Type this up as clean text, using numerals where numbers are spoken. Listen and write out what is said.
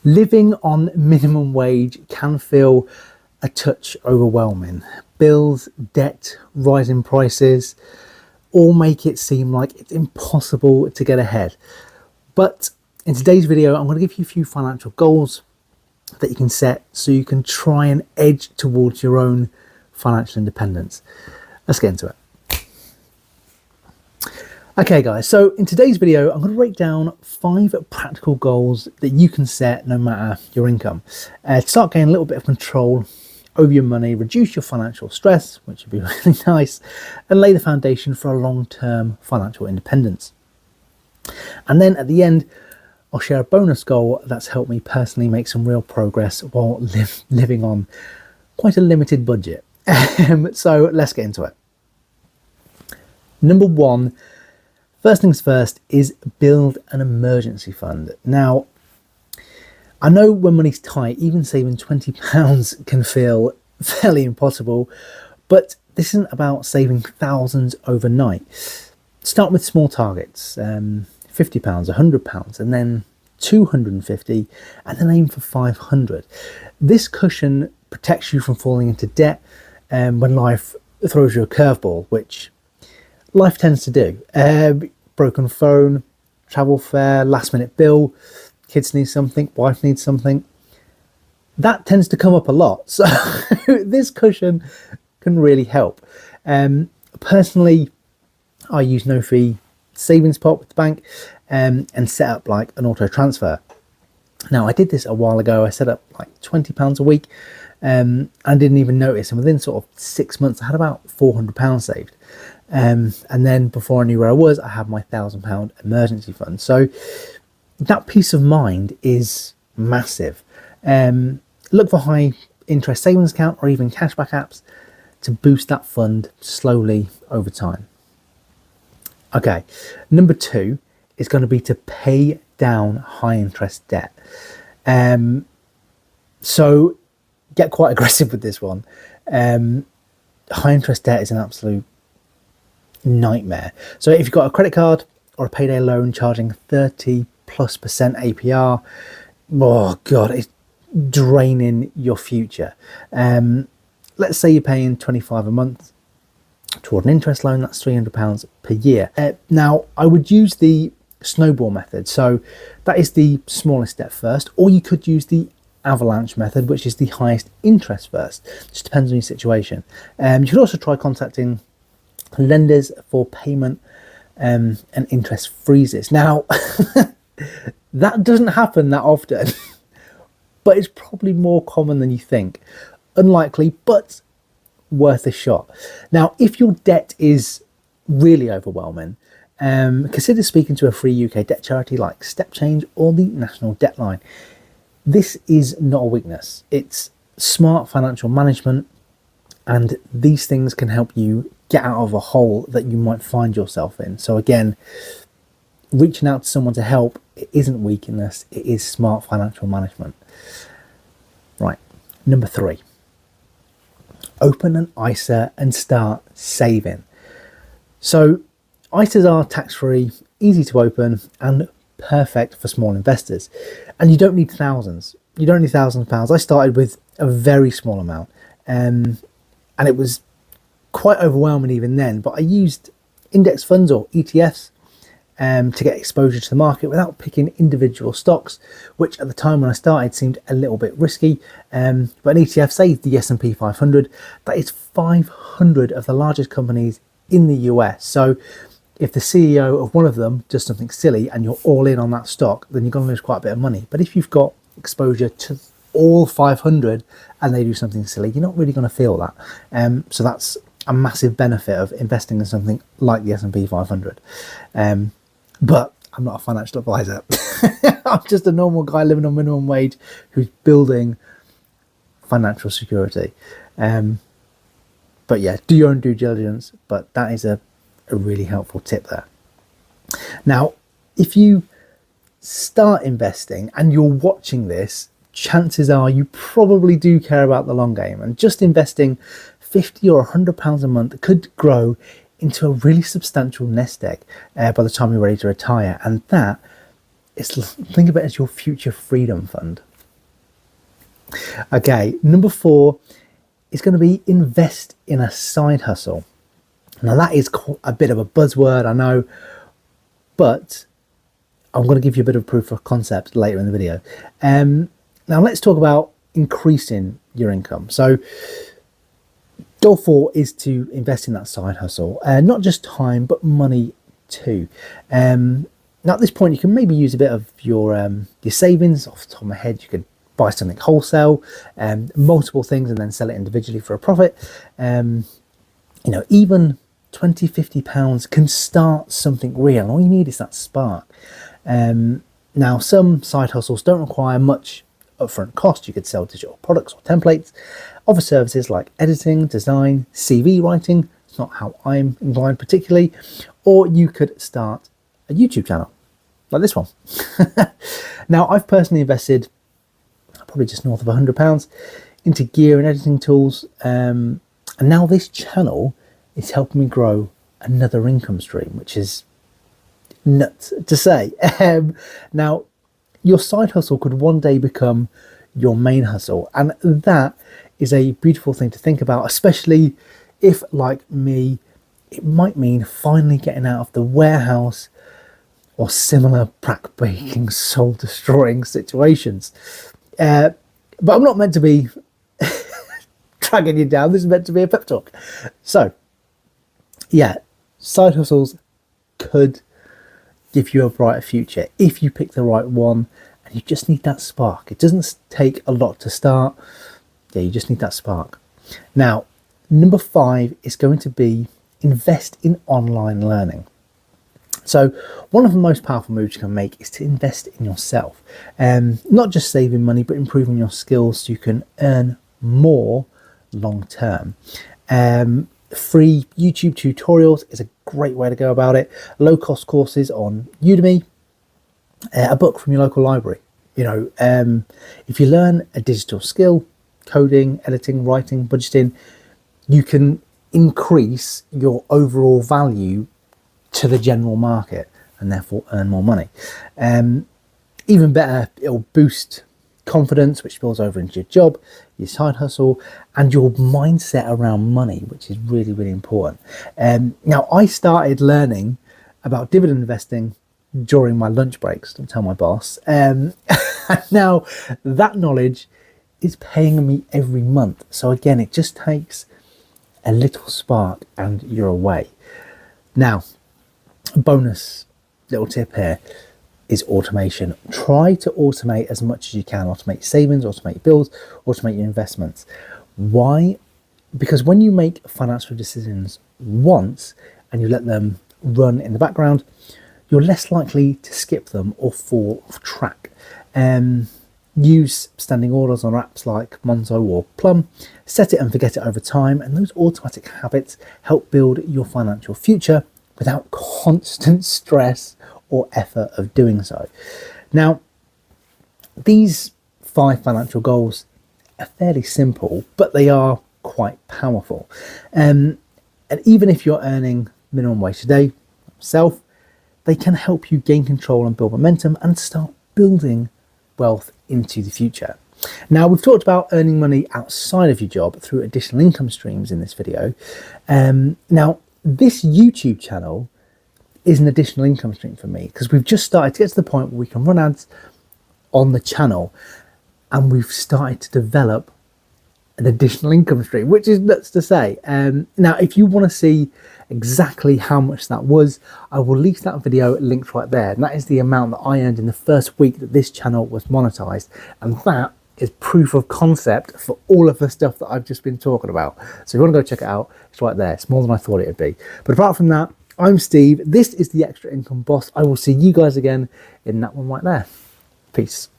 Living on minimum wage can feel a touch overwhelming. Bills, debt, rising prices all make it seem like it's impossible to get ahead. But in today's video, I'm going to give you a few financial goals that you can set so you can try and edge towards your own financial independence. Let's get into it. Okay guys, so in today's video, I'm going to break down 5 practical goals that you can set no matter your income. To start getting a little bit of control over your money, reduce your financial stress, which would be really nice, and lay the foundation for a long-term financial independence. And then at the end, I'll share a bonus goal that's helped me personally make some real progress while living on quite a limited budget. So let's get into it. Number 1, first things first, is build an emergency fund. Now, I know when money's tight, even saving £20 can feel fairly impossible, but this isn't about saving thousands overnight. Start with small targets, £50, £100, and then 250, and then aim for 500. This cushion protects you from falling into debt when life throws you a curveball, which life tends to do. Broken phone, travel fare, last minute bill, kids need something, wife needs something. That tends to come up a lot. So this cushion can really help. Personally, I use no fee savings pot with the bank and set up like an auto transfer. Now I did this a while ago. I set up like £20 a week and didn't even notice. And within sort of 6 months, I had about £400 saved. And then before I knew where I was, I had my £1,000 emergency fund. So that peace of mind is massive. Look for high interest savings account or even cashback apps to boost that fund slowly over time. Okay, number 2 is going to be to pay down high interest debt. So get quite aggressive with this one. High interest debt is an absolute nightmare. So if you've got a credit card or a payday loan charging 30+% APR, oh god, it's draining your future. Let's say you're paying £25 a month toward an interest loan, that's £300 per year. Now I would use the snowball method, so that is the smallest step first, or you could use the avalanche method, which is the highest interest first. Just depends on your situation. You could also try contacting lenders for payment and interest freezes. Now that doesn't happen that often, but it's probably more common than you think. Unlikely, but worth a shot. Now, if your debt is really overwhelming, consider speaking to a free UK debt charity like Step Change or the National Debt Line. This is not a weakness. It's smart financial management, and these things can help you get out of a hole that you might find yourself in. So again, reaching out to someone to help, it isn't weakness, it is smart financial management. Right, number 3. Open an ISA and start saving. So ISAs are tax-free, easy to open, and perfect for small investors. And you don't need thousands. You don't need thousands of pounds. I started with a very small amount, and it was quite overwhelming even then, but I used index funds or ETFs to get exposure to the market without picking individual stocks, which at the time when I started seemed a little bit risky. But an ETF, say the S&P 500, that is 500 of the largest companies in the US. So if the CEO of one of them does something silly and you're all in on that stock, then you're going to lose quite a bit of money. But if you've got exposure to all 500 and they do something silly, you're not really going to feel that. So that's a massive benefit of investing in something like the S&P 500. But I'm not a financial advisor. I'm just a normal guy living on minimum wage who's building financial security. But yeah, do your own due diligence, but that is a really helpful tip there. Now, if you start investing and you're watching this, chances are you probably do care about the long game, and just investing £50 or £100 a month could grow into a really substantial nest egg by the time you're ready to retire. And that is, think of it as your future freedom fund. Okay, number 4 is going to be invest in a side hustle. Now that is a bit of a buzzword, I know, but I'm going to give you a bit of proof of concept later in the video. Now let's talk about increasing your income. So goal 4 is to invest in that side hustle, not just time, but money too. Now at this point, you can maybe use a bit of your savings. Off the top of my head, you could buy something wholesale, multiple things, and then sell it individually for a profit. Even 20, 50 pounds can start something real. All you need is that spark. Now, some side hustles don't require much upfront cost. You could sell digital products or templates, offer services like editing, design, CV writing. It's not how I'm inclined particularly. Or you could start a YouTube channel like this one. Now, I've personally invested probably just north of £100 into gear and editing tools. And now this channel is helping me grow another income stream, which is nuts to say. Now, your side hustle could one day become your main hustle. And that is a beautiful thing to think about, especially if, like me, it might mean finally getting out of the warehouse or similar back-breaking, soul-destroying situations. But I'm not meant to be dragging you down. This is meant to be a pep talk. So, yeah, side hustles could give you a brighter future if you pick the right one, and you just need that spark. It doesn't take a lot to start. Yeah, you just need that spark. Now, number 5 is going to be invest in online learning. So one of the most powerful moves you can make is to invest in yourself. Not just saving money, but improving your skills so you can earn more long term. Free YouTube tutorials is a great way to go about it. Low cost courses on Udemy, a book from your local library. If you learn a digital skill, coding, editing, writing, budgeting, you can increase your overall value to the general market and therefore earn more money. Even better, it'll boost confidence, which spills over into your job, your side hustle, and your mindset around money, which is really, really important. Now, I started learning about dividend investing during my lunch breaks, don't tell my boss. And now that knowledge is paying me every month. So again, it just takes a little spark and you're away. Now, bonus little tip here is automation. Try to automate as much as you can. Automate savings, automate bills, automate your investments. Why? Because when you make financial decisions once and you let them run in the background, you're less likely to skip them or fall off track. Use standing orders on apps like Monzo or Plum. Set it and forget it over time, and those automatic habits help build your financial future without constant stress or effort of doing so. Now, these 5 financial goals are fairly simple, but they are quite powerful. And even if you're earning minimum wage today, yourself, they can help you gain control and build momentum and start building wealth into the future. Now, we've talked about earning money outside of your job through additional income streams in this video. Now, this YouTube channel is an additional income stream for me because we've just started to get to the point where we can run ads on the channel, and we've started to develop an additional income stream, which is nuts to say. Now, if you want to see exactly how much that was, I will leave that video linked right there, and that is the amount that I earned in the first week that this channel was monetized, and that is proof of concept for all of the stuff that I've just been talking about. So if you want to go check it out, it's right there. It's more than I thought it would be. But apart from that, I'm Steve. This is the Extra Income Boss. I will see you guys again in that one right there. Peace.